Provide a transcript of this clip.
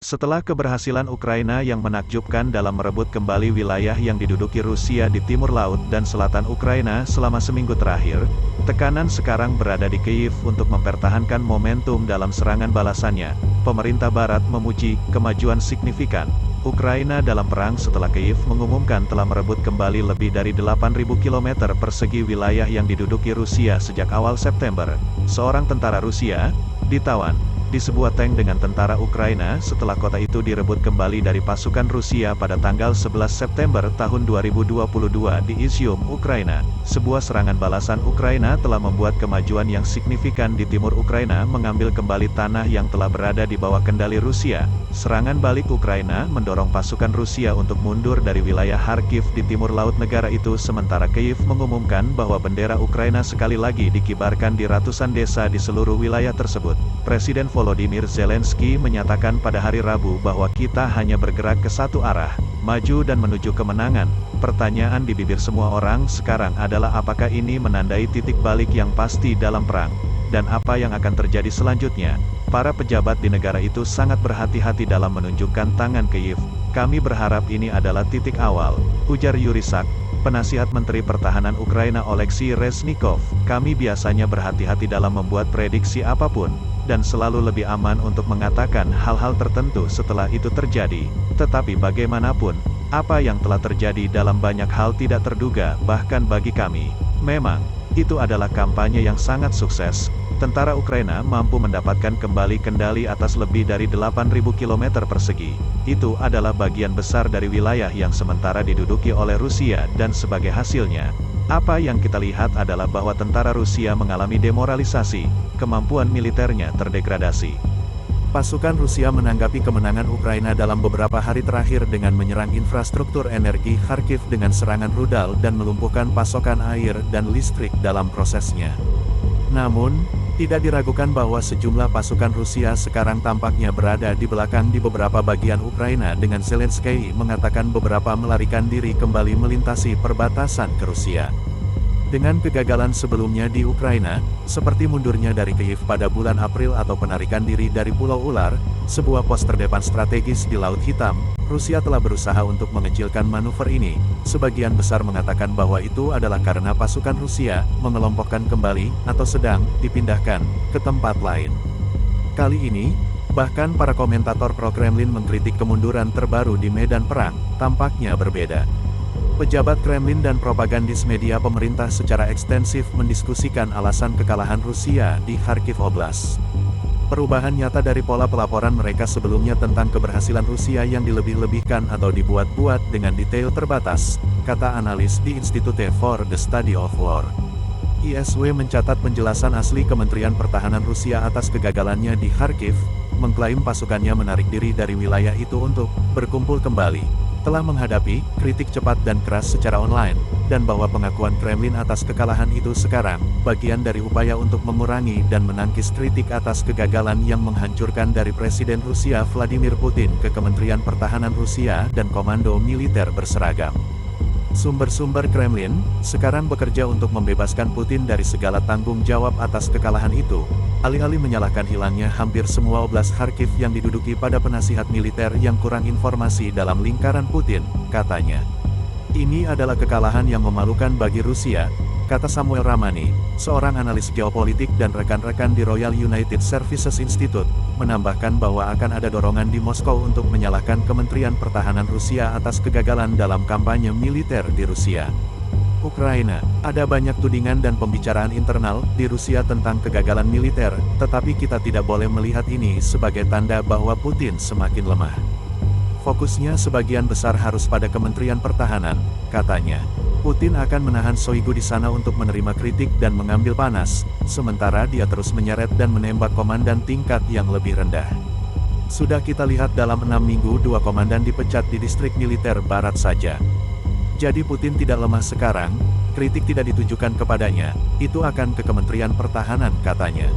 Setelah keberhasilan Ukraina yang menakjubkan dalam merebut kembali wilayah yang diduduki Rusia di timur laut dan selatan Ukraina selama seminggu terakhir, tekanan sekarang berada di Kyiv untuk mempertahankan momentum dalam serangan balasannya. Pemerintah Barat memuji kemajuan signifikan Ukraina dalam perang setelah Kyiv mengumumkan telah merebut kembali lebih dari 8.000 km persegi wilayah yang diduduki Rusia sejak awal September. Seorang tentara Rusia ditawan di sebuah tank dengan tentara Ukraina setelah kota itu direbut kembali dari pasukan Rusia pada tanggal 11 September tahun 2022 di Izium, Ukraina. Sebuah serangan balasan Ukraina telah membuat kemajuan yang signifikan di timur Ukraina mengambil kembali tanah yang telah berada di bawah kendali Rusia. Serangan balik Ukraina mendorong pasukan Rusia untuk mundur dari wilayah Kharkiv di timur laut negara itu sementara Kyiv mengumumkan bahwa bendera Ukraina sekali lagi dikibarkan di ratusan desa di seluruh wilayah tersebut. Presiden Volodymyr Zelensky menyatakan pada hari Rabu bahwa kita hanya bergerak ke satu arah, maju dan menuju kemenangan. Pertanyaan di bibir semua orang sekarang adalah apakah ini menandai titik balik yang pasti dalam perang, dan apa yang akan terjadi selanjutnya. Para pejabat di negara itu sangat berhati-hati dalam menunjukkan tangan Kyiv. Kami berharap ini adalah titik awal, ujar Yurisak, penasihat Menteri Pertahanan Ukraina Oleksiy Reznikov. Kami biasanya berhati-hati dalam membuat prediksi apapun, dan selalu lebih aman untuk mengatakan hal-hal tertentu setelah itu terjadi. Tetapi bagaimanapun, apa yang telah terjadi dalam banyak hal tidak terduga, bahkan bagi kami. Memang, itu adalah kampanye yang sangat sukses. Tentara Ukraina mampu mendapatkan kembali kendali atas lebih dari 8.000 km persegi. Itu adalah bagian besar dari wilayah yang sementara diduduki oleh Rusia dan sebagai hasilnya, apa yang kita lihat adalah bahwa tentara Rusia mengalami demoralisasi, kemampuan militernya terdegradasi. Pasukan Rusia menanggapi kemenangan Ukraina dalam beberapa hari terakhir dengan menyerang infrastruktur energi Kharkiv dengan serangan rudal dan melumpuhkan pasokan air dan listrik dalam prosesnya. Namun, tidak diragukan bahwa sejumlah pasukan Rusia sekarang tampaknya berada di belakang di beberapa bagian Ukraina dengan Zelensky mengatakan beberapa melarikan diri kembali melintasi perbatasan ke Rusia. Dengan kegagalan sebelumnya di Ukraina, seperti mundurnya dari Kyiv pada bulan April atau penarikan diri dari Pulau Ular, sebuah pos terdepan strategis di Laut Hitam, Rusia telah berusaha untuk mengecilkan manuver ini. Sebagian besar mengatakan bahwa itu adalah karena pasukan Rusia mengelompokkan kembali atau sedang dipindahkan ke tempat lain. Kali ini, bahkan para komentator pro-Kremlin mengkritik kemunduran terbaru di medan perang, tampaknya berbeda. Pejabat Kremlin dan propagandis media pemerintah secara ekstensif mendiskusikan alasan kekalahan Rusia di Kharkiv Oblast. Perubahan nyata dari pola pelaporan mereka sebelumnya tentang keberhasilan Rusia yang dilebih-lebihkan atau dibuat-buat dengan detail terbatas, kata analis di Institute for the Study of War. ISW mencatat penjelasan asli Kementerian Pertahanan Rusia atas kegagalannya di Kharkiv, mengklaim pasukannya menarik diri dari wilayah itu untuk berkumpul kembali. Telah menghadapi kritik cepat dan keras secara online, dan bahwa pengakuan Kremlin atas kekalahan itu sekarang bagian dari upaya untuk mengurangi dan menangkis kritik atas kegagalan yang menghancurkan dari Presiden Rusia Vladimir Putin ke Kementerian Pertahanan Rusia dan komando militer berseragam. Sumber-sumber Kremlin sekarang bekerja untuk membebaskan Putin dari segala tanggung jawab atas kekalahan itu, alih-alih menyalahkan hilangnya hampir semua oblast Kharkiv yang diduduki pada penasihat militer yang kurang informasi dalam lingkaran Putin, katanya. Ini adalah kekalahan yang memalukan bagi Rusia, kata Samuel Ramani, seorang analis geopolitik dan rekan-rekan di Royal United Services Institute, menambahkan bahwa akan ada dorongan di Moskow untuk menyalahkan Kementerian Pertahanan Rusia atas kegagalan dalam kampanye militer di Rusia. Ukraina, ada banyak tudingan dan pembicaraan internal di Rusia tentang kegagalan militer, tetapi kita tidak boleh melihat ini sebagai tanda bahwa Putin semakin lemah. Fokusnya sebagian besar harus pada Kementerian Pertahanan, katanya. Putin akan menahan Shoigu di sana untuk menerima kritik dan mengambil panas, sementara dia terus menyeret dan menembak komandan tingkat yang lebih rendah. Sudah kita lihat dalam 6 minggu 2 komandan dipecat di distrik militer barat saja. Jadi Putin tidak lemah sekarang, kritik tidak ditujukan kepadanya, itu akan ke Kementerian Pertahanan, katanya.